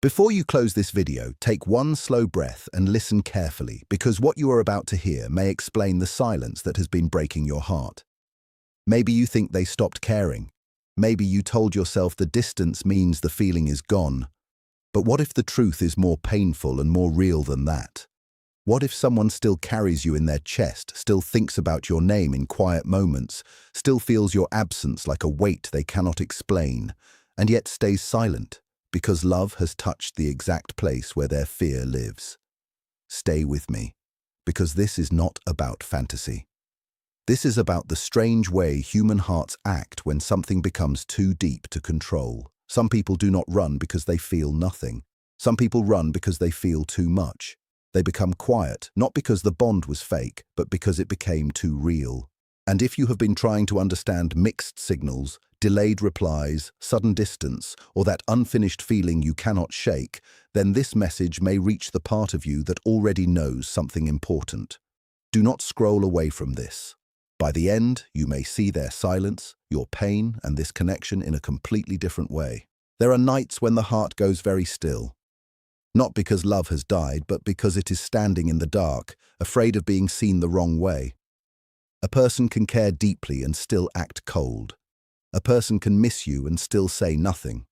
Before you close this video, take one slow breath and listen carefully, because what you are about to hear may explain the silence that has been breaking your heart. Maybe you think they stopped caring. Maybe you told yourself the distance means the feeling is gone. But what if the truth is more painful and more real than that? What if someone still carries you in their chest, still thinks about your name in quiet moments, still feels your absence like a weight they cannot explain, and yet stays silent? Because love has touched the exact place where their fear lives. Stay with me, because this is not about fantasy. This is about the strange way human hearts act when something becomes too deep to control. Some people do not run because they feel nothing. Some people run because they feel too much. They become quiet, not because the bond was fake, but because it became too real. And if you have been trying to understand mixed signals, delayed replies, sudden distance, or that unfinished feeling you cannot shake, then this message may reach the part of you that already knows something important. Do not scroll away from this. By the end, you may see their silence, your pain, and this connection in a completely different way. There are nights when the heart goes very still. Not because love has died, but because it is standing in the dark, afraid of being seen the wrong way. A person can care deeply and still act cold. A person can miss you and still say nothing.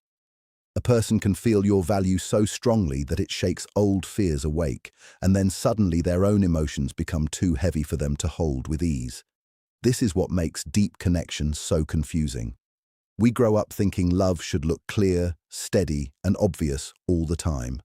A person can feel your value so strongly that it shakes old fears awake, and then suddenly their own emotions become too heavy for them to hold with ease. This is what makes deep connection so confusing. We grow up thinking love should look clear, steady, and obvious all the time.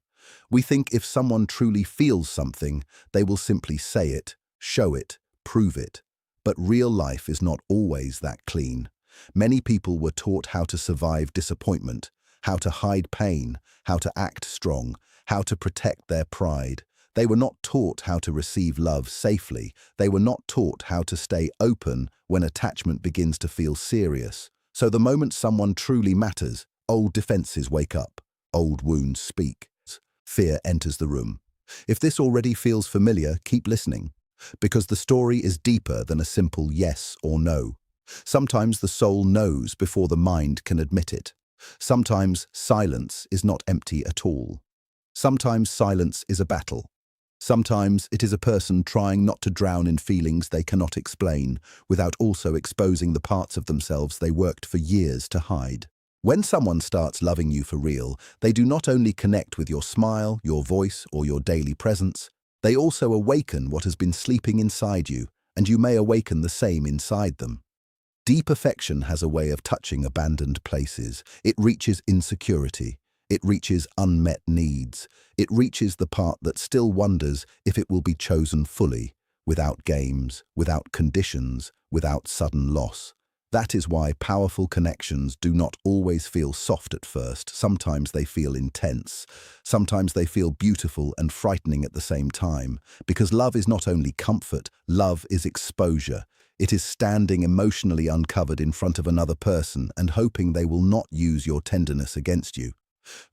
We think if someone truly feels something, they will simply say it, show it, prove it. But real life is not always that clean. Many people were taught how to survive disappointment, how to hide pain, how to act strong, how to protect their pride. They were not taught how to receive love safely. They were not taught how to stay open when attachment begins to feel serious. So the moment someone truly matters, old defenses wake up, old wounds speak. Fear enters the room. If this already feels familiar, keep listening, because the story is deeper than a simple yes or no. Sometimes the soul knows before the mind can admit it. Sometimes silence is not empty at all. Sometimes silence is a battle. Sometimes it is a person trying not to drown in feelings they cannot explain, without also exposing the parts of themselves they worked for years to hide. When someone starts loving you for real, they do not only connect with your smile, your voice, or your daily presence, they also awaken what has been sleeping inside you, and you may awaken the same inside them. Deep affection has a way of touching abandoned places. It reaches insecurity. It reaches unmet needs. It reaches the part that still wonders if it will be chosen fully, without games, without conditions, without sudden loss. That is why powerful connections do not always feel soft at first. Sometimes they feel intense. Sometimes they feel beautiful and frightening at the same time. Because love is not only comfort, love is exposure. It is standing emotionally uncovered in front of another person and hoping they will not use your tenderness against you.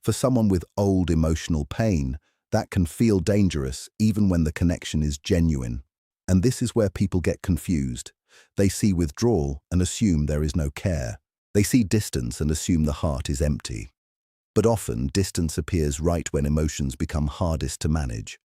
For someone with old emotional pain, that can feel dangerous even when the connection is genuine. And this is where people get confused. They see withdrawal and assume there is no care. They see distance and assume the heart is empty. But often, distance appears right when emotions become hardest to manage.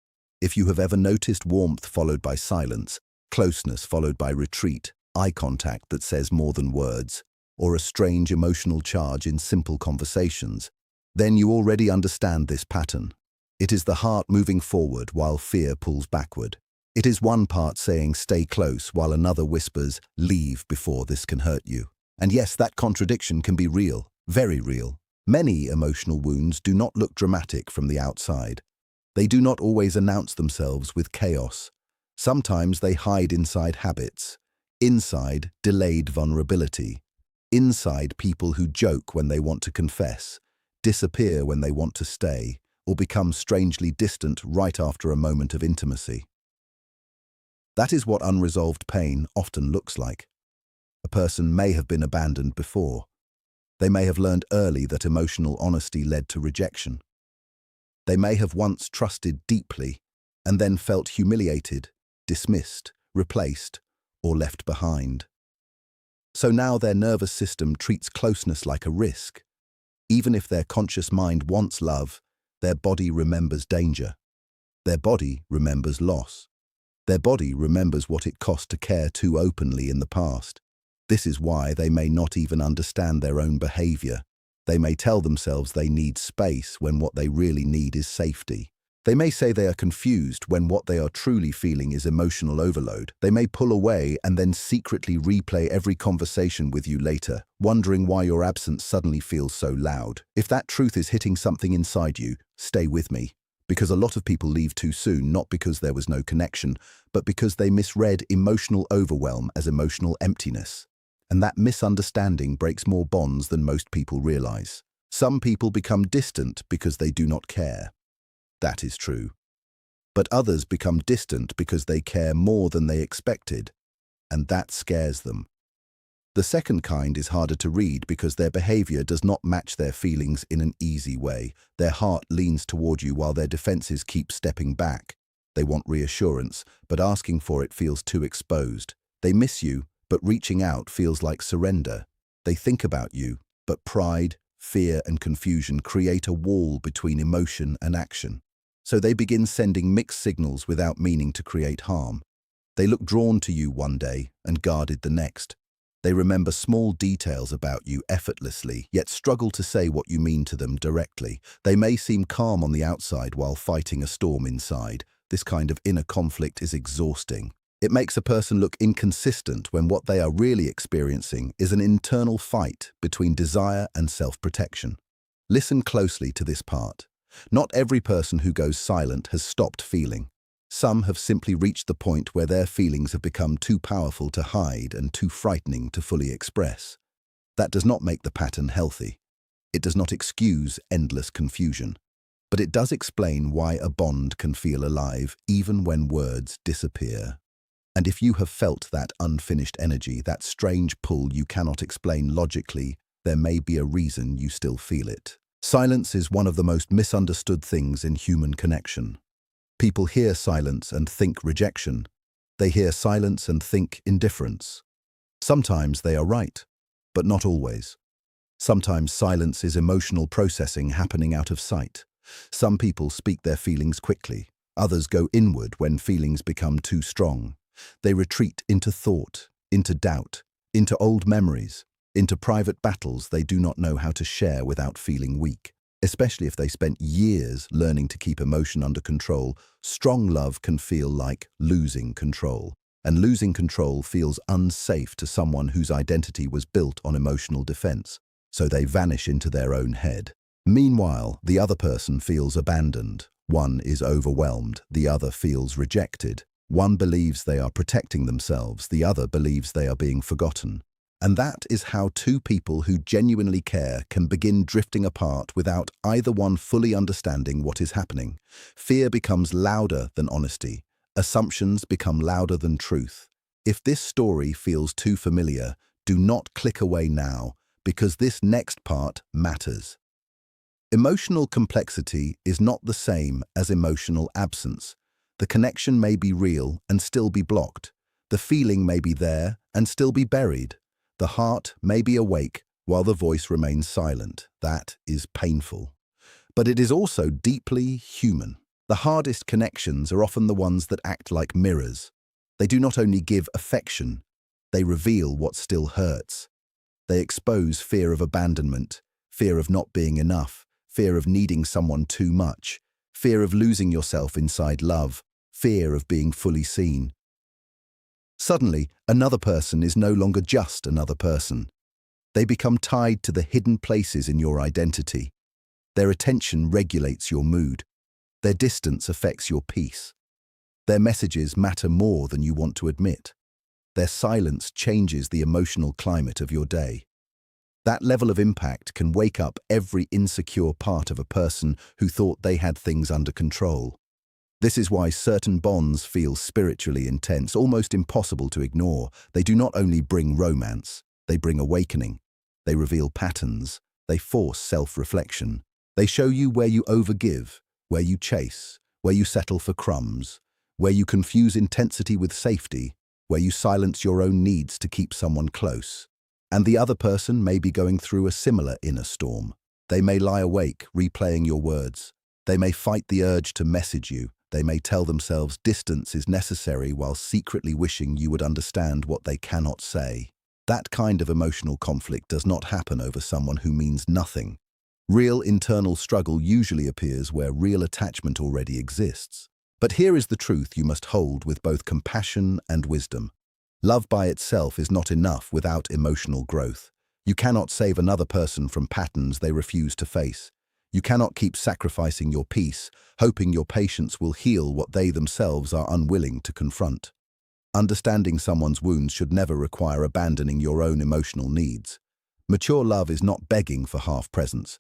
If you have ever noticed warmth followed by silence, closeness followed by retreat, eye contact that says more than words, or a strange emotional charge in simple conversations, then you already understand this pattern. It is the heart moving forward while fear pulls backward. It is one part saying stay close while another whispers leave before this can hurt you. And yes, that contradiction can be real, very real. Many emotional wounds do not look dramatic from the outside. They do not always announce themselves with chaos. Sometimes they hide inside habits, inside delayed vulnerability, inside people who joke when they want to confess, disappear when they want to stay, or become strangely distant right after a moment of intimacy. That is what unresolved pain often looks like. A person may have been abandoned before. They may have learned early that emotional honesty led to rejection. They may have once trusted deeply and then felt humiliated, dismissed, replaced, or left behind. So now their nervous system treats closeness like a risk. Even if their conscious mind wants love, their body remembers danger. Their body remembers loss. Their body remembers what it cost to care too openly in the past. This is why they may not even understand their own behavior. They may tell themselves they need space when what they really need is safety. They may say they are confused when what they are truly feeling is emotional overload. They may pull away and then secretly replay every conversation with you later, wondering why your absence suddenly feels so loud. If that truth is hitting something inside you, stay with me. Because a lot of people leave too soon, not because there was no connection, but because they misread emotional overwhelm as emotional emptiness. And that misunderstanding breaks more bonds than most people realize. Some people become distant because they do not care. That is true. But others become distant because they care more than they expected, and that scares them. The second kind is harder to read because their behavior does not match their feelings in an easy way. Their heart leans toward you while their defenses keep stepping back. They want reassurance, but asking for it feels too exposed. They miss you, but reaching out feels like surrender. They think about you, but pride, fear, and confusion create a wall between emotion and action. So they begin sending mixed signals without meaning to create harm. They look drawn to you one day and guarded the next. They remember small details about you effortlessly, yet struggle to say what you mean to them directly. They may seem calm on the outside while fighting a storm inside. This kind of inner conflict is exhausting. It makes a person look inconsistent when what they are really experiencing is an internal fight between desire and self-protection. Listen closely to this part. Not every person who goes silent has stopped feeling. Some have simply reached the point where their feelings have become too powerful to hide and too frightening to fully express. That does not make the pattern healthy. It does not excuse endless confusion. But it does explain why a bond can feel alive even when words disappear. And if you have felt that unfinished energy, that strange pull you cannot explain logically, there may be a reason you still feel it. Silence is one of the most misunderstood things in human connection. People hear silence and think rejection. They hear silence and think indifference. Sometimes they are right, but not always. Sometimes silence is emotional processing happening out of sight. Some people speak their feelings quickly. Others go inward when feelings become too strong. They retreat into thought, into doubt, into old memories, into private battles they do not know how to share without feeling weak. Especially if they spent years learning to keep emotion under control, strong love can feel like losing control. And losing control feels unsafe to someone whose identity was built on emotional defense, so they vanish into their own head. Meanwhile, the other person feels abandoned. One is overwhelmed, the other feels rejected. One believes they are protecting themselves, the other believes they are being forgotten. And that is how two people who genuinely care can begin drifting apart without either one fully understanding what is happening. Fear becomes louder than honesty. Assumptions become louder than truth. If this story feels too familiar, do not click away now, because this next part matters. Emotional complexity is not the same as emotional absence. The connection may be real and still be blocked. The feeling may be there and still be buried. The heart may be awake while the voice remains silent. That is painful. But it is also deeply human. The hardest connections are often the ones that act like mirrors. They do not only give affection, they reveal what still hurts. They expose fear of abandonment, fear of not being enough, fear of needing someone too much, fear of losing yourself inside love, fear of being fully seen. Suddenly, another person is no longer just another person. They become tied to the hidden places in your identity. Their attention regulates your mood. Their distance affects your peace. Their messages matter more than you want to admit. Their silence changes the emotional climate of your day. That level of impact can wake up every insecure part of a person who thought they had things under control. This is why certain bonds feel spiritually intense, almost impossible to ignore. They do not only bring romance, they bring awakening. They reveal patterns. They force self-reflection. They show you where you overgive, where you chase, where you settle for crumbs, where you confuse intensity with safety, where you silence your own needs to keep someone close. And the other person may be going through a similar inner storm. They may lie awake, replaying your words. They may fight the urge to message you. They may tell themselves distance is necessary while secretly wishing you would understand what they cannot say. That kind of emotional conflict does not happen over someone who means nothing. Real internal struggle usually appears where real attachment already exists. But here is the truth you must hold with both compassion and wisdom. Love by itself is not enough without emotional growth. You cannot save another person from patterns they refuse to face. You cannot keep sacrificing your peace, hoping your patience will heal what they themselves are unwilling to confront. Understanding someone's wounds should never require abandoning your own emotional needs. Mature love is not begging for half-presence.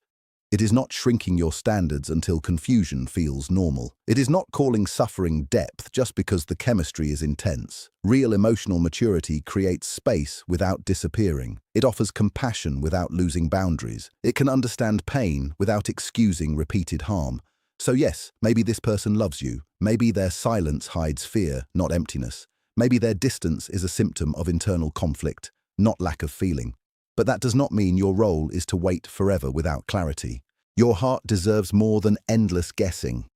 It is not shrinking your standards until confusion feels normal. It is not calling suffering depth just because the chemistry is intense. Real emotional maturity creates space without disappearing. It offers compassion without losing boundaries. It can understand pain without excusing repeated harm. So yes, maybe this person loves you. Maybe their silence hides fear, not emptiness. Maybe their distance is a symptom of internal conflict, not lack of feeling. But that does not mean your role is to wait forever without clarity. Your heart deserves more than endless guessing.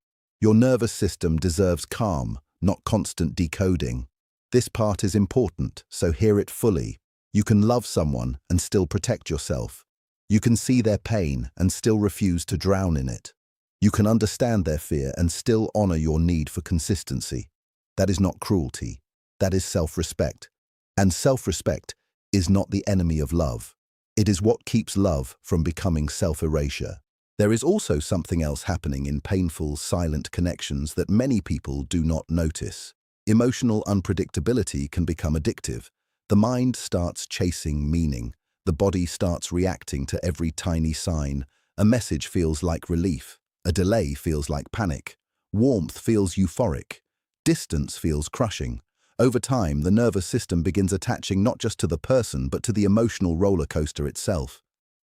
Your nervous system deserves calm, not constant decoding. This part is important, so hear it fully. You can love someone and still protect yourself. You can see their pain and still refuse to drown in it. You can understand their fear and still honor your need for consistency. That is not cruelty. That is self-respect. And self-respect is not the enemy of love. It is what keeps love from becoming self-erasure. There is also something else happening in painful, silent connections that many people do not notice. Emotional unpredictability can become addictive. The mind starts chasing meaning. The body starts reacting to every tiny sign. A message feels like relief. A delay feels like panic. Warmth feels euphoric. Distance feels crushing. Over time, the nervous system begins attaching not just to the person, but to the emotional roller coaster itself.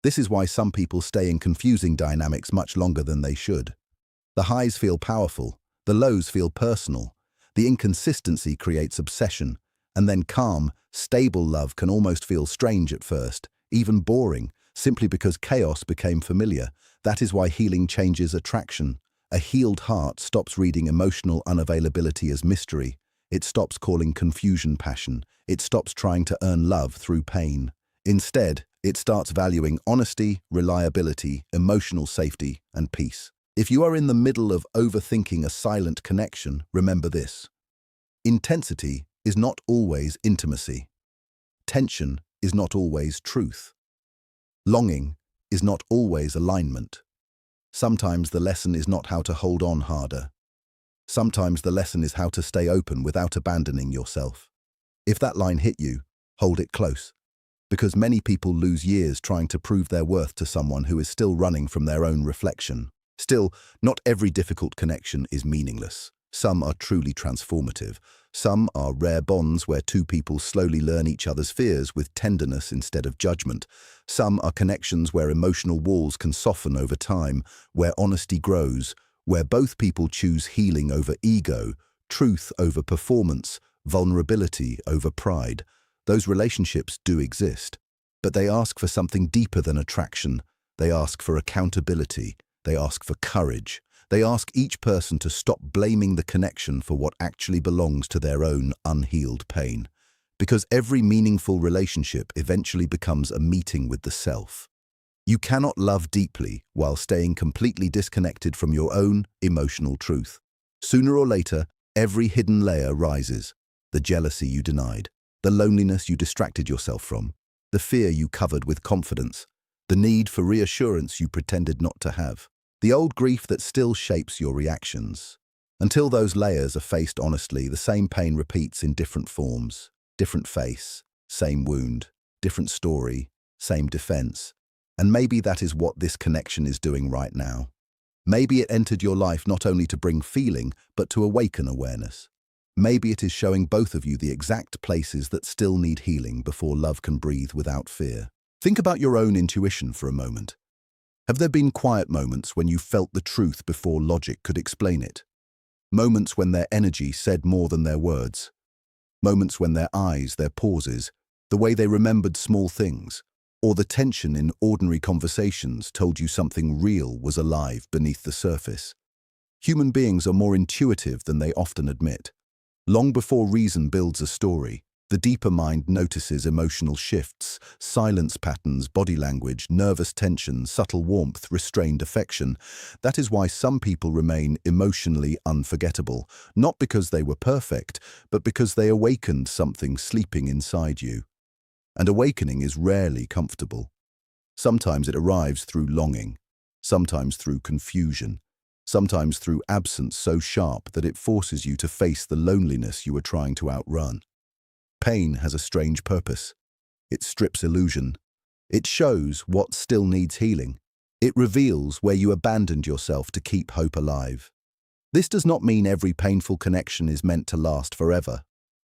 This is why some people stay in confusing dynamics much longer than they should. The highs feel powerful, the lows feel personal, the inconsistency creates obsession, and then calm, stable love can almost feel strange at first, even boring, simply because chaos became familiar. That is why healing changes attraction. A healed heart stops reading emotional unavailability as mystery. It stops calling confusion passion. It stops trying to earn love through pain. Instead, it starts valuing honesty, reliability, emotional safety, and peace. If you are in the middle of overthinking a silent connection, remember this. Intensity is not always intimacy. Tension is not always truth. Longing is not always alignment. Sometimes the lesson is not how to hold on harder. Sometimes the lesson is how to stay open without abandoning yourself. If that line hit you, hold it close. Because many people lose years trying to prove their worth to someone who is still running from their own reflection. Still, not every difficult connection is meaningless. Some are truly transformative. Some are rare bonds where two people slowly learn each other's fears with tenderness instead of judgment. Some are connections where emotional walls can soften over time, where honesty grows, where both people choose healing over ego, truth over performance, vulnerability over pride. Those relationships do exist, but they ask for something deeper than attraction. They ask for accountability. They ask for courage. They ask each person to stop blaming the connection for what actually belongs to their own unhealed pain. Because every meaningful relationship eventually becomes a meeting with the self. You cannot love deeply while staying completely disconnected from your own emotional truth. Sooner or later, every hidden layer rises. The jealousy you denied, the loneliness you distracted yourself from, the fear you covered with confidence, the need for reassurance you pretended not to have, the old grief that still shapes your reactions. Until those layers are faced honestly, the same pain repeats in different forms, different face, same wound, different story, same defense. And maybe that is what this connection is doing right now. Maybe it entered your life not only to bring feeling, but to awaken awareness. Maybe it is showing both of you the exact places that still need healing before love can breathe without fear. Think about your own intuition for a moment. Have there been quiet moments when you felt the truth before logic could explain it? Moments when their energy said more than their words? Moments when their eyes, their pauses, the way they remembered small things, or the tension in ordinary conversations told you something real was alive beneath the surface? Human beings are more intuitive than they often admit. Long before reason builds a story, the deeper mind notices emotional shifts, silence patterns, body language, nervous tension, subtle warmth, restrained affection. That is why some people remain emotionally unforgettable, not because they were perfect, but because they awakened something sleeping inside you. And awakening is rarely comfortable. Sometimes it arrives through longing, sometimes through confusion, sometimes through absence so sharp that it forces you to face the loneliness you were trying to outrun. Pain has a strange purpose. It strips illusion. It shows what still needs healing. It reveals where you abandoned yourself to keep hope alive. This does not mean every painful connection is meant to last forever.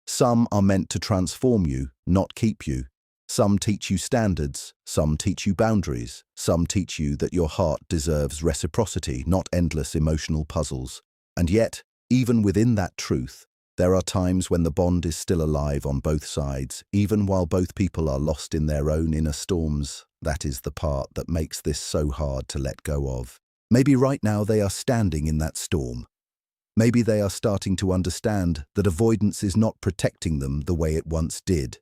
Some are meant to transform you, not keep you. Some teach you standards, some teach you boundaries, some teach you that your heart deserves reciprocity, not endless emotional puzzles. And yet, even within that truth, there are times when the bond is still alive on both sides, even while both people are lost in their own inner storms. That is the part that makes this so hard to let go of. Maybe right now they are standing in that storm. Maybe they are starting to understand that avoidance is not protecting them the way it once did.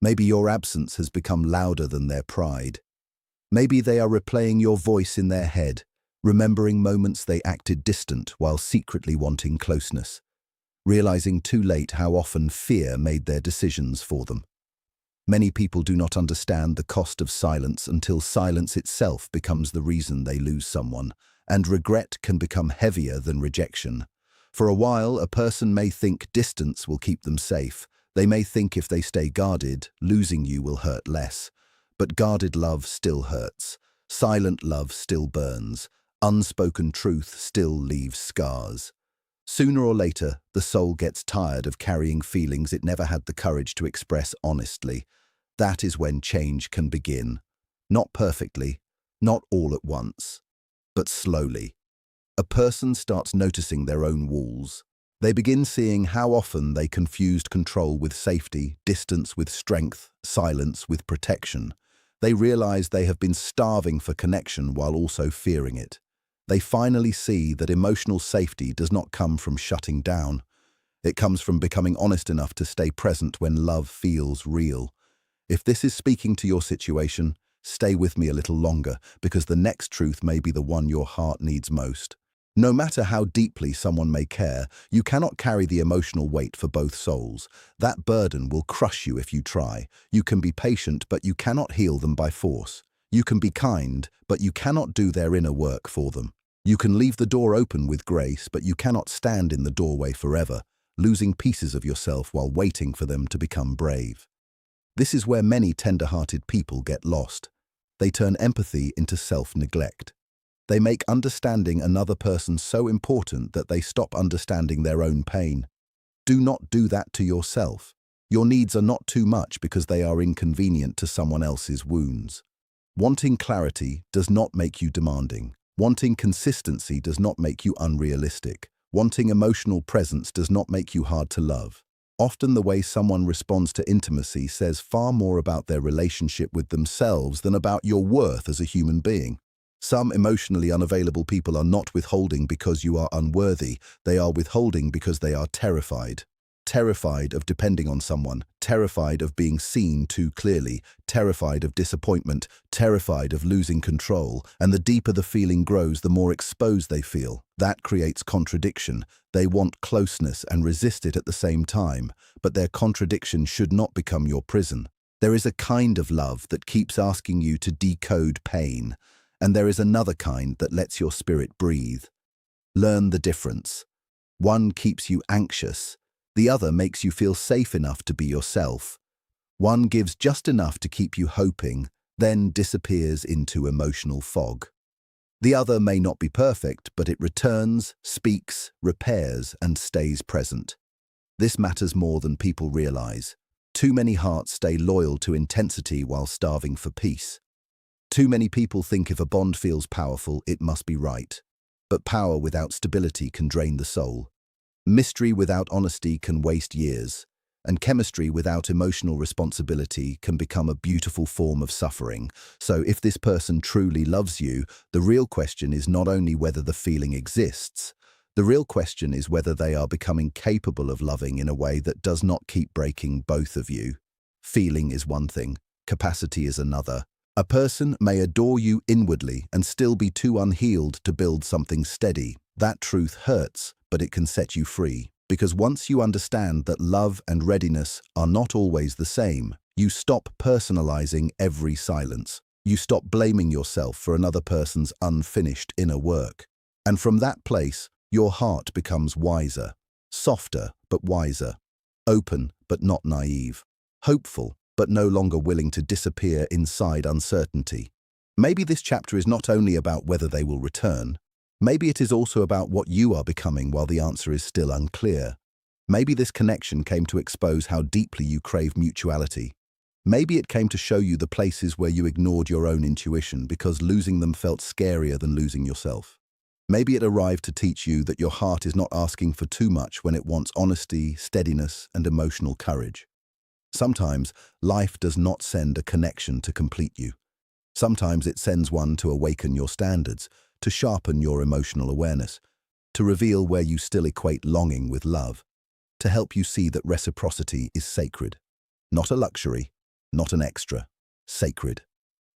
Maybe your absence has become louder than their pride. Maybe they are replaying your voice in their head, remembering moments they acted distant while secretly wanting closeness, realizing too late how often fear made their decisions for them. Many people do not understand the cost of silence until silence itself becomes the reason they lose someone, and regret can become heavier than rejection. For a while, a person may think distance will keep them safe. They may think if they stay guarded, losing you will hurt less. But guarded love still hurts. Silent love still burns. Unspoken truth still leaves scars. Sooner or later, the soul gets tired of carrying feelings it never had the courage to express honestly. That is when change can begin. Not perfectly, not all at once, but slowly. A person starts noticing their own walls. They begin seeing how often they confused control with safety, distance with strength, silence with protection. They realize they have been starving for connection while also fearing it. They finally see that emotional safety does not come from shutting down. It comes from becoming honest enough to stay present when love feels real. If this is speaking to your situation, stay with me a little longer, because the next truth may be the one your heart needs most. No matter how deeply someone may care, you cannot carry the emotional weight for both souls. That burden will crush you if you try. You can be patient, but you cannot heal them by force. You can be kind, but you cannot do their inner work for them. You can leave the door open with grace, but you cannot stand in the doorway forever, losing pieces of yourself while waiting for them to become brave. This is where many tender-hearted people get lost. They turn empathy into self-neglect. They make understanding another person so important that they stop understanding their own pain. Do not do that to yourself. Your needs are not too much because they are inconvenient to someone else's wounds. Wanting clarity does not make you demanding. Wanting consistency does not make you unrealistic. Wanting emotional presence does not make you hard to love. Often the way someone responds to intimacy says far more about their relationship with themselves than about your worth as a human being. Some emotionally unavailable people are not withholding because you are unworthy. They are withholding because they are terrified. Terrified of depending on someone, terrified of being seen too clearly, terrified of disappointment, terrified of losing control. And the deeper the feeling grows, the more exposed they feel. That creates contradiction. They want closeness and resist it at the same time, but their contradiction should not become your prison. There is a kind of love that keeps asking you to decode pain, and there is another kind that lets your spirit breathe. Learn the difference. One keeps you anxious. The other makes you feel safe enough to be yourself. One gives just enough to keep you hoping, then disappears into emotional fog. The other may not be perfect, but it returns, speaks, repairs, and stays present. This matters more than people realize. Too many hearts stay loyal to intensity while starving for peace. Too many people think if a bond feels powerful, it must be right. But power without stability can drain the soul. Mystery without honesty can waste years, and chemistry without emotional responsibility can become a beautiful form of suffering. So if this person truly loves you, the real question is not only whether the feeling exists, The real question is whether they are becoming capable of loving in a way that does not keep breaking both of you. Feeling is one thing, capacity is another. A person may adore you inwardly and still be too unhealed to build something steady. That truth hurts, but it can set you free. Because once you understand that love and readiness are not always the same, you stop personalizing every silence. You stop blaming yourself for another person's unfinished inner work. And from that place, your heart becomes wiser, softer but wiser, open but not naive, hopeful but no longer willing to disappear inside uncertainty. Maybe this chapter is not only about whether they will return, maybe it is also about what you are becoming while the answer is still unclear. Maybe this connection came to expose how deeply you crave mutuality. Maybe it came to show you the places where you ignored your own intuition because losing them felt scarier than losing yourself. Maybe it arrived to teach you that your heart is not asking for too much when it wants honesty, steadiness, and emotional courage. Sometimes life does not send a connection to complete you. Sometimes it sends one to awaken your standards, to sharpen your emotional awareness, to reveal where you still equate longing with love, to help you see that reciprocity is sacred. Not a luxury, not an extra, sacred.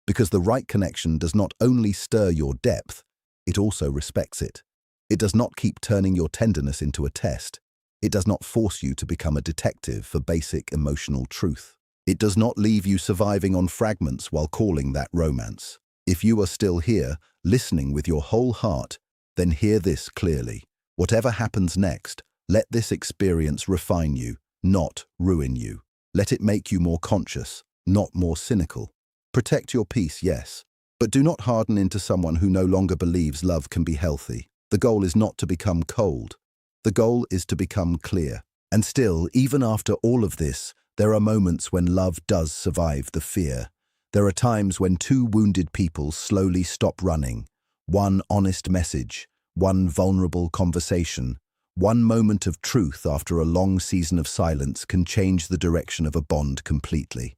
Because the right connection does not only stir your depth, it also respects it. It does not keep turning your tenderness into a test. It does not force you to become a detective for basic emotional truth. It does not leave you surviving on fragments while calling that romance. If you are still here, listening with your whole heart, then hear this clearly. Whatever happens next, let this experience refine you, not ruin you. Let it make you more conscious, not more cynical. Protect your peace, yes, but do not harden into someone who no longer believes love can be healthy. The goal is not to become cold. The goal is to become clear. And still, even after all of this, there are moments when love does survive the fear. There are times when two wounded people slowly stop running. One honest message, one vulnerable conversation, one moment of truth after a long season of silence can change the direction of a bond completely.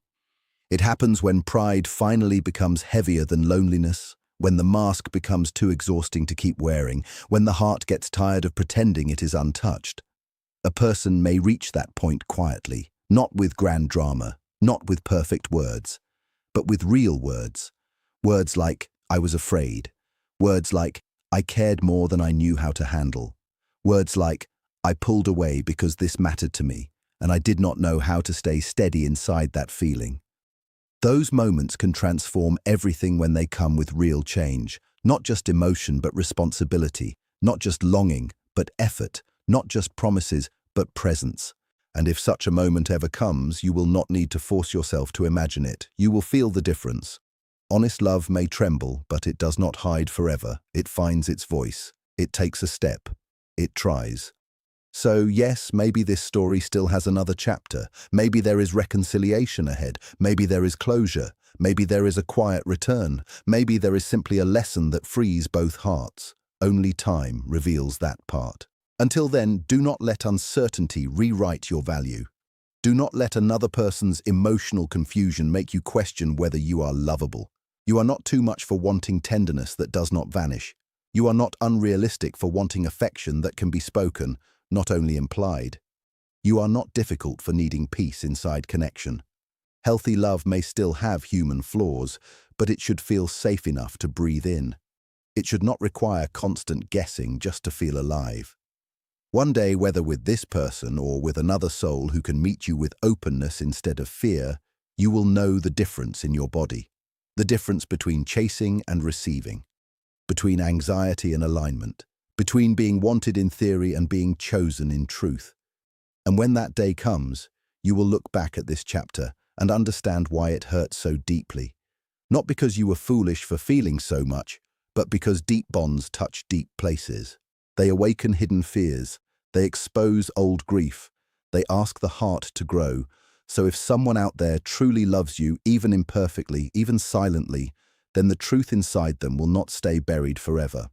It happens when pride finally becomes heavier than loneliness, when the mask becomes too exhausting to keep wearing, when the heart gets tired of pretending it is untouched. A person may reach that point quietly, not with grand drama, not with perfect words, but with real words. Words like, I was afraid. Words like, I cared more than I knew how to handle. Words like, I pulled away because this mattered to me, and I did not know how to stay steady inside that feeling. Those moments can transform everything when they come with real change, not just emotion but responsibility, not just longing but effort, not just promises but presence. And if such a moment ever comes, you will not need to force yourself to imagine it. You will feel the difference. Honest love may tremble, but it does not hide forever. It finds its voice. It takes a step. It tries. So yes, maybe this story still has another chapter. Maybe there is reconciliation ahead. Maybe there is closure. Maybe there is a quiet return. Maybe there is simply a lesson that frees both hearts. Only time reveals that part. Until then, do not let uncertainty rewrite your value. Do not let another person's emotional confusion make you question whether you are lovable. You are not too much for wanting tenderness that does not vanish. You are not unrealistic for wanting affection that can be spoken, not only implied. You are not difficult for needing peace inside connection. Healthy love may still have human flaws, but it should feel safe enough to breathe in. It should not require constant guessing just to feel alive. One day, whether with this person or with another soul who can meet you with openness instead of fear, you will know the difference in your body. The difference between chasing and receiving. Between anxiety and alignment. Between being wanted in theory and being chosen in truth. And when that day comes, you will look back at this chapter and understand why it hurt so deeply. Not because you were foolish for feeling so much, but because deep bonds touch deep places. They awaken hidden fears. They expose old grief. They ask the heart to grow. So if someone out there truly loves you, even imperfectly, even silently, then the truth inside them will not stay buried forever.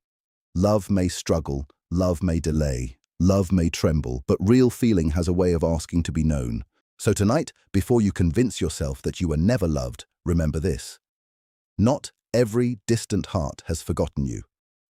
Love may struggle, love may delay, love may tremble, but real feeling has a way of asking to be known. So tonight, before you convince yourself that you were never loved, remember this. Not every distant heart has forgotten you.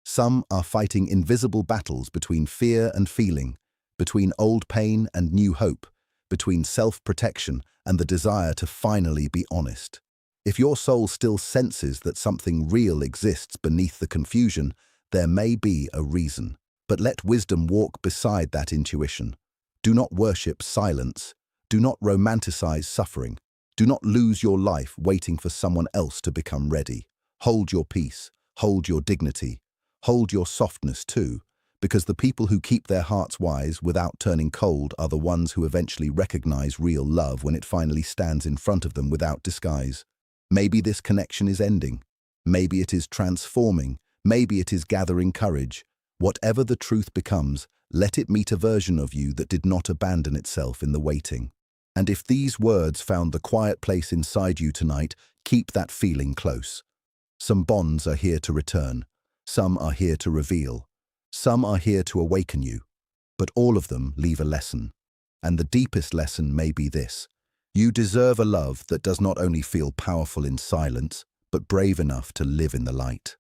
Some are fighting invisible battles between fear and feeling, between old pain and new hope, between self-protection and the desire to finally be honest. If your soul still senses that something real exists beneath the confusion, there may be a reason. But let wisdom walk beside that intuition. Do not worship silence. Do not romanticize suffering. Do not lose your life waiting for someone else to become ready. Hold your peace. Hold your dignity. Hold your softness too, because the people who keep their hearts wise without turning cold are the ones who eventually recognize real love when it finally stands in front of them without disguise. Maybe this connection is ending. Maybe it is transforming. Maybe it is gathering courage. Whatever the truth becomes, let it meet a version of you that did not abandon itself in the waiting. And if these words found the quiet place inside you tonight, keep that feeling close. Some bonds are here to return. Some are here to reveal. Some are here to awaken you. But all of them leave a lesson. And the deepest lesson may be this. You deserve a love that does not only feel powerful in silence, but brave enough to live in the light.